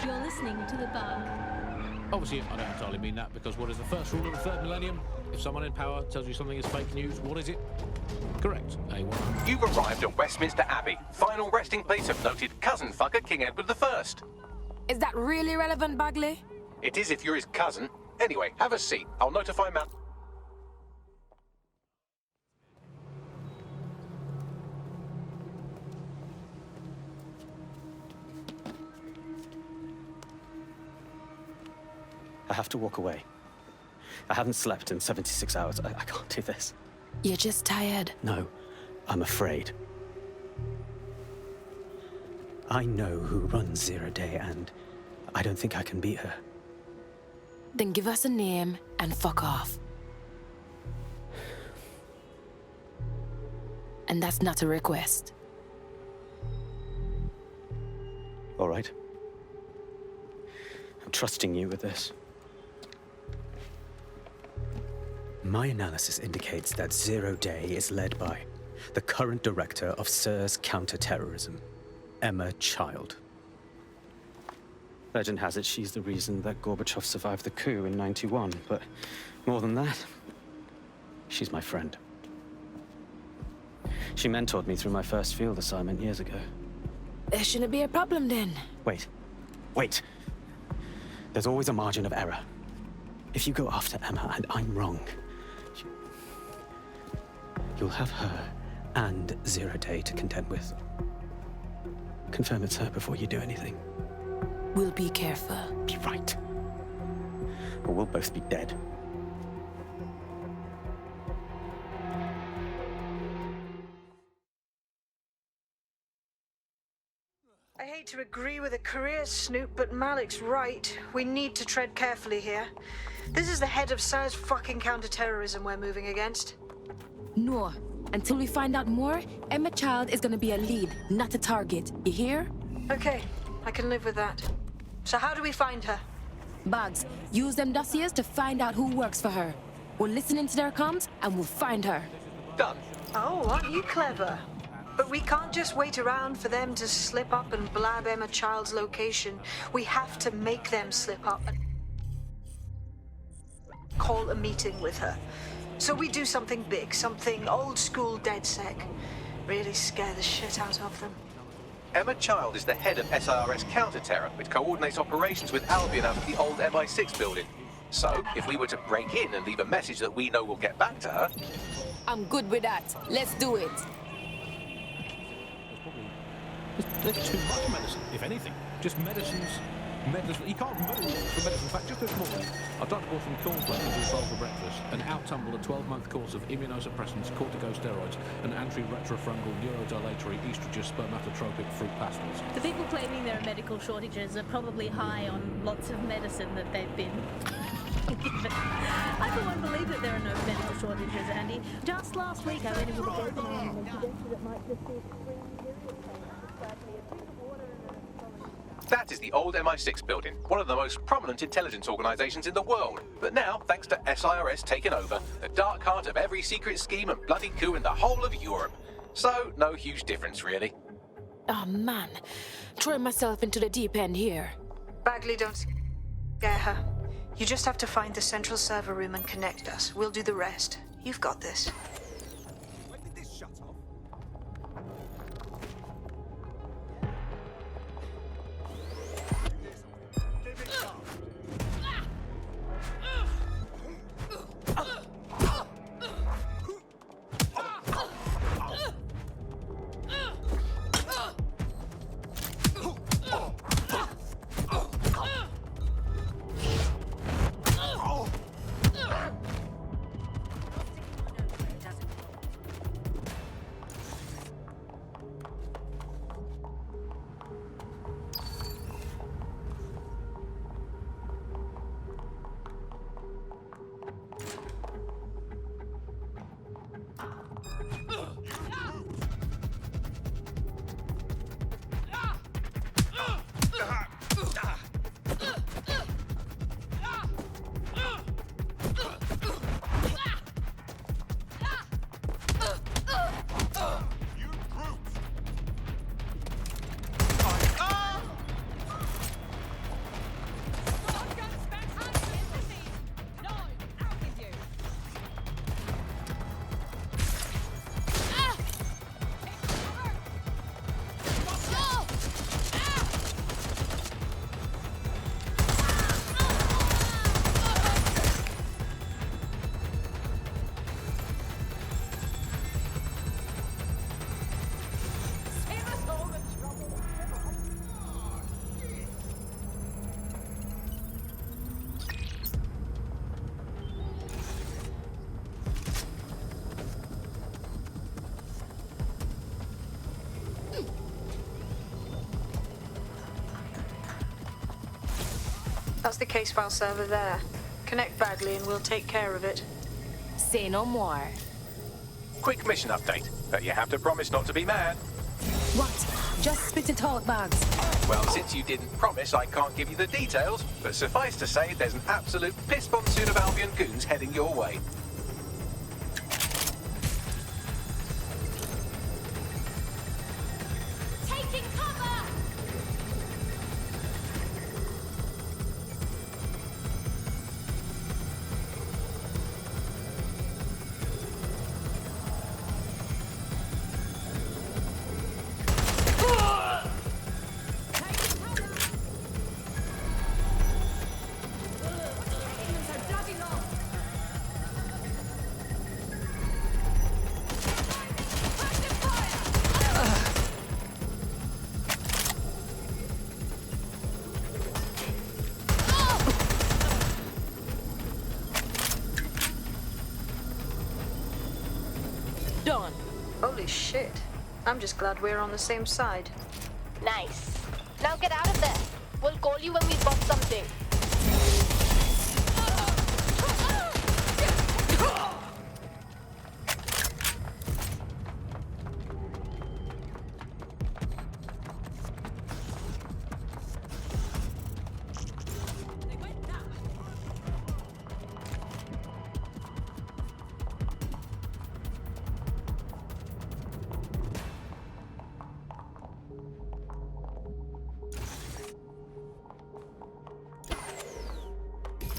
You're listening to The Bug. Obviously, I don't entirely mean that, because what is the first rule of the third millennium? If someone in power tells you something is fake news, what is it? Correct. A1. You've arrived at Westminster Abbey, final resting place of noted cousin fucker King Edward I. Is that really relevant, Bagley? It is if you're his cousin. Anyway, have a seat. I'll notify Matt. I have to walk away. I haven't slept in 76 hours. I can't do this. You're just tired. No, I'm afraid. I know who runs Zero Day, and I don't think I can beat her. Then give us a name and fuck off. And that's not a request. All right. I'm trusting you with this. My analysis indicates that Zero Day is led by the current director of SIRS counter-terrorism, Emma Child. Legend has it she's the reason that Gorbachev survived the coup in '91, but more than that, she's my friend. She mentored me through my first field assignment years ago. There shouldn't be a problem then. Wait. There's always a margin of error. If you go after Emma and I'm wrong, you'll have her and Zero Day to contend with. Confirm it's her before you do anything. We'll be careful. Be right. Or we'll both be dead. I hate to agree with a career snoop, but Malik's right. We need to tread carefully here. This is the head of SIRS fucking counter-terrorism we're moving against. No. Until we find out more, Emma Child is gonna be a lead, not a target. You hear? Okay, I can live with that. So how do we find her? Bugs, use them dossiers to find out who works for her. We'll listen into their comms and we'll find her. Done. Oh, aren't you clever? But we can't just wait around for them to slip up and blab Emma Child's location. We have to make them slip up and call a meeting with her. So we do something big, something old school DedSec. Really scare the shit out of them. Emma Child is the head of SIRS counter-terror, which coordinates operations with Albion out of the old MI6 building. So, if we were to break in and leave a message that we know will get back to her... I'm good with that. Let's do it. There's too much medicine, if anything. Just medicines. You can't move for medicine. In fact, just this morning, I ducked bought some cornflakes and a bowl for breakfast and out-tumbled a 12-month course of immunosuppressants, corticosteroids, and anti-retrofungal neurodilatory estrogen spermatotropic fruit pastels. The people claiming there are medical shortages are probably high on lots of medicine that they've been. I for one believe that there are no medical shortages, Andy. Just last week I went in with a broken arm and suggested it might just be extreme period pain. Sadly, a drink of water and That is the old MI6 building, one of the most prominent intelligence organizations in the world. But now, thanks to SIRS taking over, the dark heart of every secret scheme and bloody coup in the whole of Europe. So, no huge difference, really. Oh, man. Throwing myself into the deep end here. Bagley, don't scare her. You just have to find the central server room and connect us. We'll do the rest. You've got this. When did this shut off? That's the case file server there. Connect Bagley and we'll take care of it. Say no more. Quick mission update, but you have to promise not to be mad. What? Just spit it out, Bugs. Well, since you didn't promise, I can't give you the details, but suffice to say, there's an absolute piss monsoon of Albion goons heading your way. Taking cover! Done. Holy shit. I'm just glad we're on the same side. Nice. Now get out of there. We'll call you when we bump something.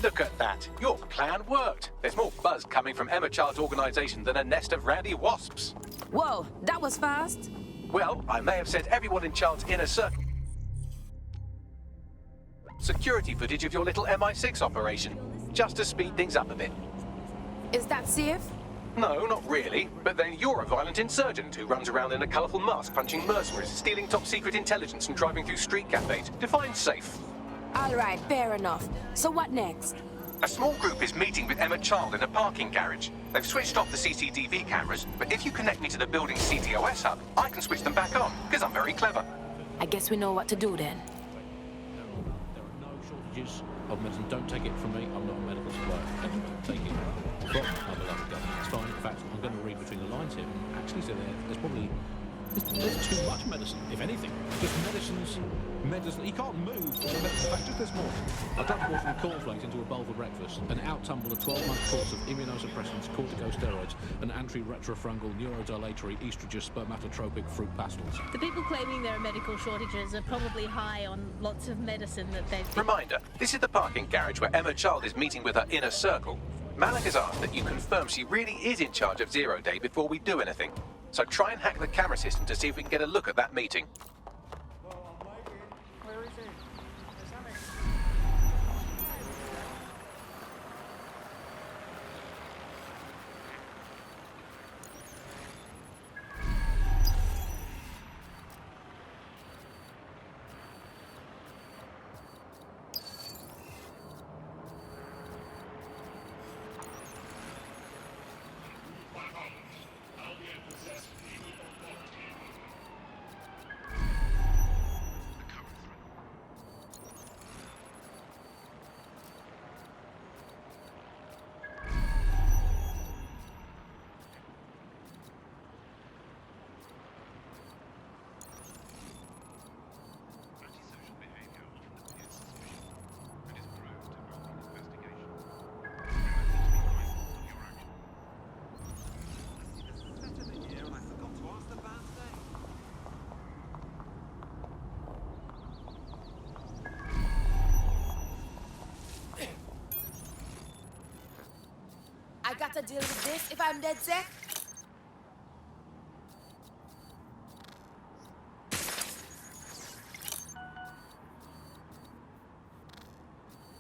Look at that. Your plan worked. There's more buzz coming from Emma Child's organization than a nest of rowdy wasps. Whoa, that was fast. Well, I may have sent everyone in Child's inner circle security footage of your little MI6 operation, just to speed things up a bit. Is that safe? No, not really. But then you're a violent insurgent who runs around in a colourful mask punching mercenaries, stealing top-secret intelligence and driving through street cafes. Define safe. All right, fair enough. So what next? A small group is meeting with Emma Child in a parking garage. They've switched off the CCTV cameras, but if you connect me to the building's CTOS hub, I can switch them back on, because I'm very clever. I guess we know what to do then. There are no shortages of medicine. Don't take it from me. I'm not a medical supplier. Take it from my beloved government. It's fine. In fact, I'm going to read between the lines here. Actually, so there's probably there's too much medicine, if anything. Just medicine. You can't move. In fact, just this morning, I dumped water from cornflakes into a bowl for breakfast and out-tumbled a 12-month course of immunosuppressants, corticosteroids, and anti-retrofungal neurodilatory estrogen spermatotropic fruit pastels. The people claiming there are medical shortages are probably high on lots of medicine that they've... Reminder, this is the parking garage where Emma Child is meeting with her inner circle. Malik has asked that you confirm she really is in charge of Zero Day before we do anything. So try and hack the camera system to see if we can get a look at that meeting. Where is it? Is that it? I gotta deal with this if I'm dead sick.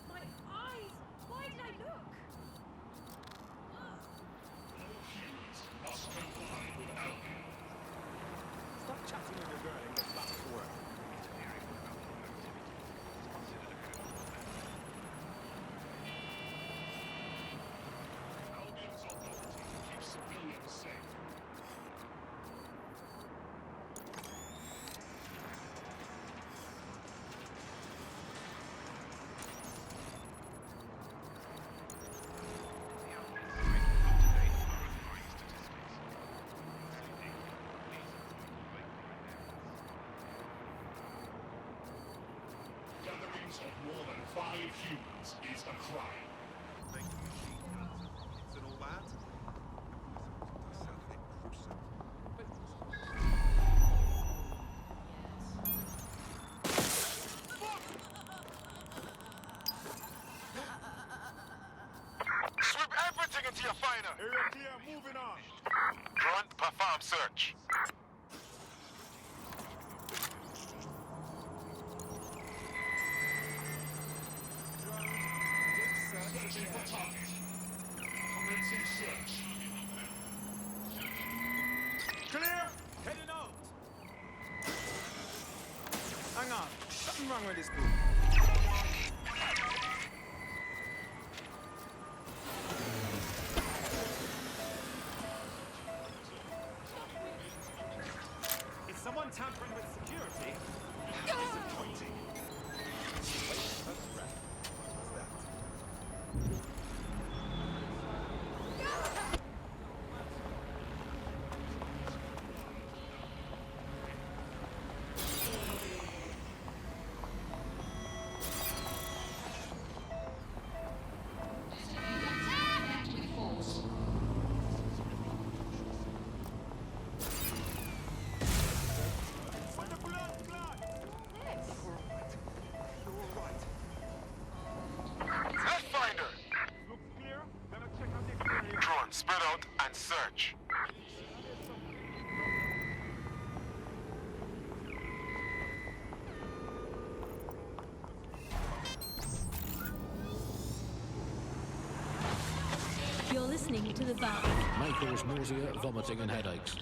My eyes! Why did I look? Stop chatting with your girl and get back to work. Albion's authority keeps civilians 5 humans is a crime. Making machine guns and rockets and all that? Does sound a bit gruesome. Sweep everything until you find her. Area clear, moving on. Drone, perform search. Searching for target. Commencing search. Clear! Heading out! Hang on. Something wrong with this book. Is someone tampering with security? Disappointing. Let's find her. Looks clear. Gonna check out the exterior. Drone, spread out and search. You're listening to The Bug. May cause nausea, vomiting and headaches.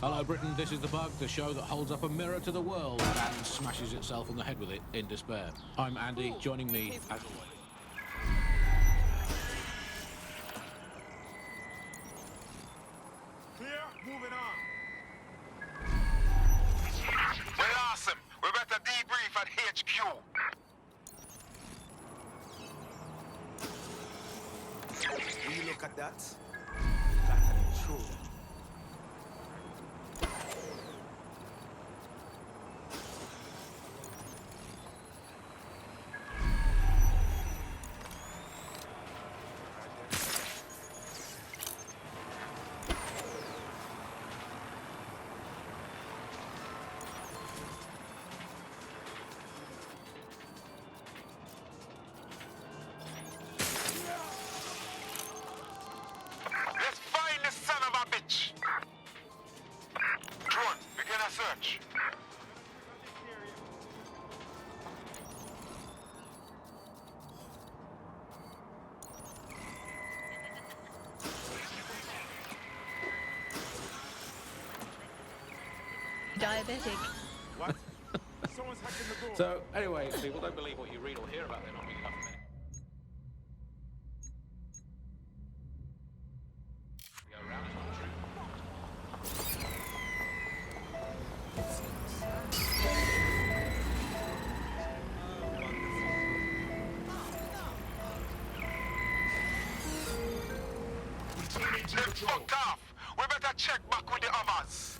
Hello Britain, this is The Bug, the show that holds up a mirror to the world and smashes itself on the head with it in despair. I'm Andy, joining me as always. Clear, moving on. Well, awesome. We better debrief at HQ. Will you look at that? That's an intruder. Let's find this son of a bitch. Drone, begin a search. Diabetic. What? Someone's hacking the door. So, anyway, people don't believe what you read or hear about them not being enough minutes. Go around, it's not true. They're fucked off. We better check back with the others.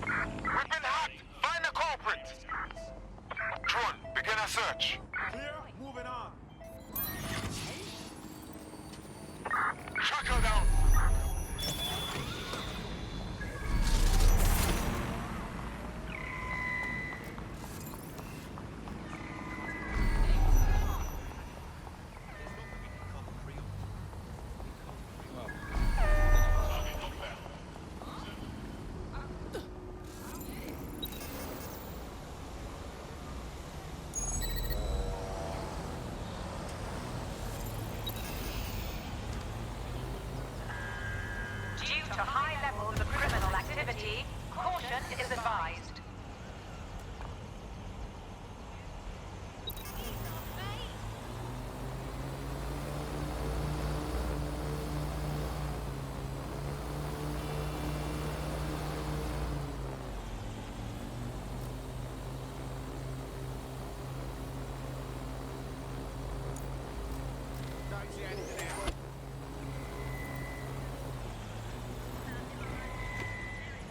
We've been hacked. Find the culprit. Drone, begin a search. Clear, moving on. Track her down. Due to high levels of criminal activity, caution is advised. Can't see anything there.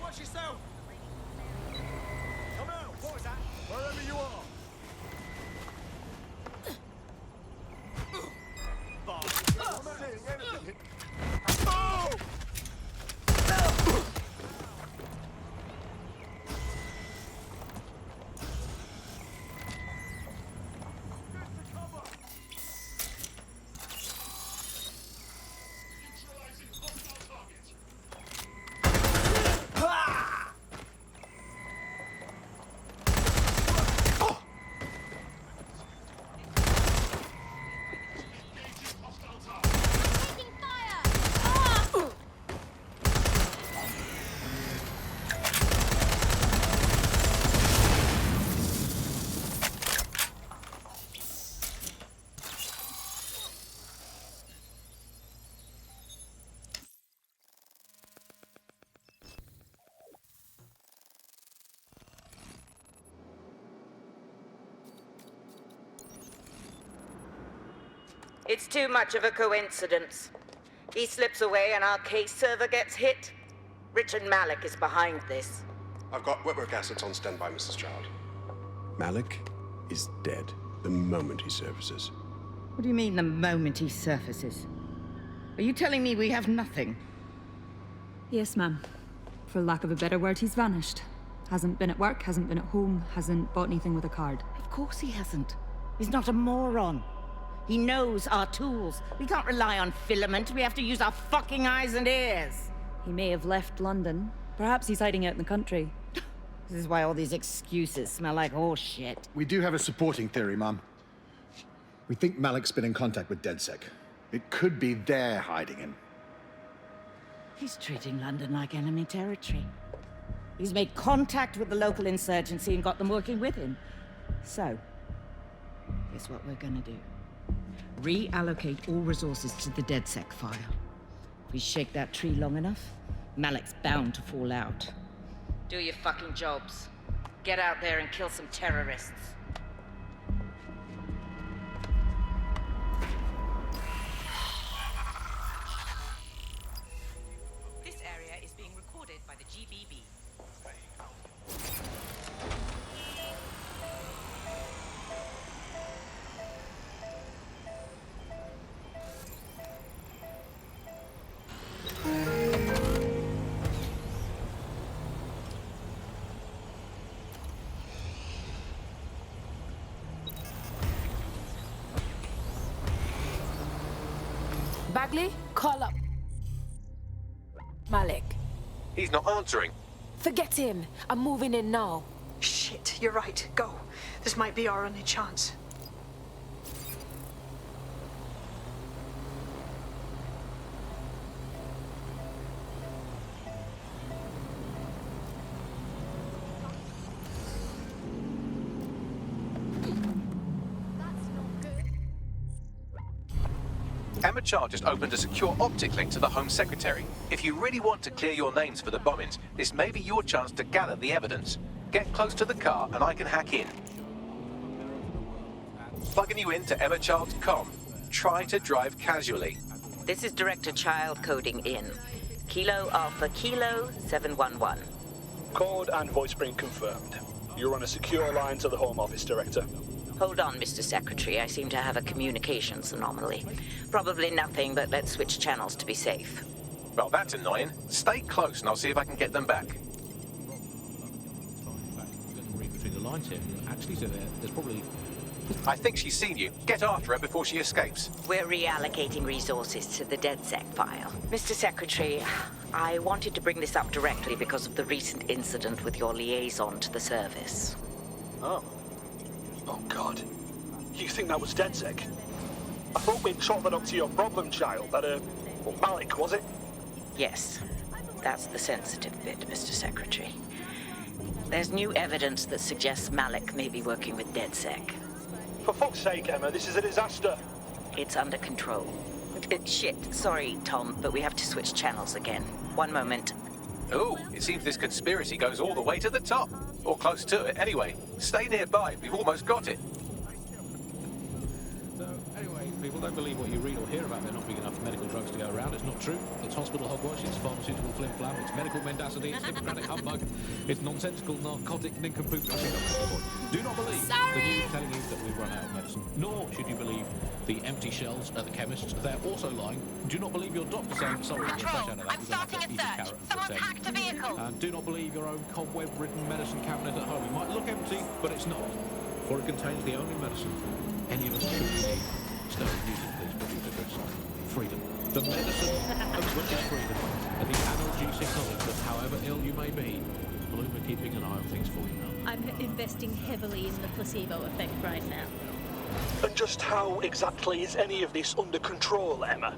Watch yourself! Come out! It's too much of a coincidence. He slips away and our case server gets hit. Richard Malik is behind this. I've got wetwork assets on standby, Mrs. Child. Malik is dead the moment he surfaces. What do you mean, the moment he surfaces? Are you telling me we have nothing? Yes, ma'am. For lack of a better word, he's vanished. Hasn't been at work, hasn't been at home, hasn't bought anything with a card. Of course he hasn't. He's not a moron. He knows our tools. We can't rely on filament. We have to use our fucking eyes and ears. He may have left London. Perhaps he's hiding out in the country. This is why all these excuses smell like horse shit. We do have a supporting theory, Mum. We think Malik's been in contact with DedSec. It could be they're hiding him. He's treating London like enemy territory. He's made contact with the local insurgency and got them working with him. So, here's what we're gonna do. Reallocate all resources to the DedSec file. If we shake that tree long enough, Malik's bound to fall out. Do your fucking jobs. Get out there and kill some terrorists. This area is being recorded by the GBB. Bagley, call up Malik. He's not answering. Forget him. I'm moving in now. Shit, you're right. Go. This might be our only chance. Emma Child just opened a secure optic link to the Home Secretary. If you really want to clear your names for the bombings, this may be your chance to gather the evidence. Get close to the car and I can hack in. Plugging you into Emma Child's comm. Try to drive casually. This is Director Child coding in. Kilo Alpha Kilo 711. Code and voice print confirmed. You're on a secure line to the Home Office, Director. Hold on, Mr. Secretary. I seem to have a communications anomaly. Probably nothing, but let's switch channels to be safe. Well, that's annoying. Stay close and I'll see if I can get them back. Read between the lines here. Actually, so there's probably... I think she's seen you. Get after her before she escapes. We're reallocating resources to the DedSec file. Mr. Secretary, I wanted to bring this up directly because of the recent incident with your liaison to the service. Oh. Oh, God. You think that was DedSec? I thought we'd chalk that up to your problem child, that, Malik, was it? Yes. That's the sensitive bit, Mr. Secretary. There's new evidence that suggests Malik may be working with DedSec. For fuck's sake, Emma, this is a disaster. It's under control. Shit. Sorry, Tom, but we have to switch channels again. One moment. Oh, it seems this conspiracy goes all the way to the top. Or close to it, anyway. Stay nearby. We've almost got it. So, anyway, people don't believe what you read or hear about there not being enough medical drugs to go around. It's not true. It's hospital hogwash, it's pharmaceutical flim-flam, it's medical mendacity, it's Hippocratic humbug, it's nonsensical narcotic nincompoop. I think that's the point. Do not believe the news telling you that we've run out of medicine, nor should you believe the empty shelves at the chemists. They're also lying. Do not believe your doctor saying, sorry, we're fresh out of that. I'm starting a search. Someone's hacked a vehicle. And do not believe your own cobweb-ridden medicine cabinet at home. It might look empty, but it's not. For it contains the only medicine any of us truly need. Stay using please, producer Chris. Freedom. The medicine of British freedom. And the analgesic knowledge that however ill you may be, Bloom are keeping an eye on things for you now. I'm investing heavily in the placebo effect right now. And just how exactly is any of this under control, Emma?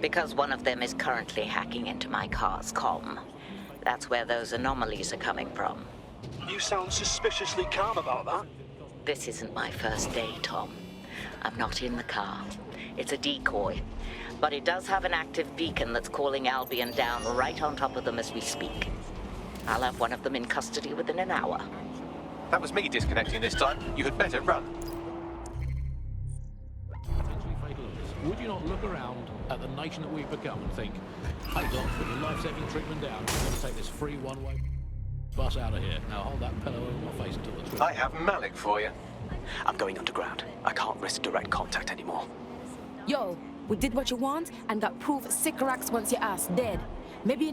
Because one of them is currently hacking into my car's comm. That's where those anomalies are coming from. You sound suspiciously calm about that. This isn't my first day, Tom. I'm not in the car. It's a decoy. But it does have an active beacon that's calling Albion down right on top of them as we speak. I'll have one of them in custody within an hour. That was me disconnecting this time. You had better run. Potentially fatal illness. Would you not look around at the nation that we've become and think, hey, Doc, put your life-saving treatment down. We're going to take this free one-way bus out of here. Now hold that pillow over my face until the twist. I have Malik for you. I'm going underground. I can't risk direct contact anymore. Yo, we did what you want and got proof Sycorax wants your ass dead. Maybe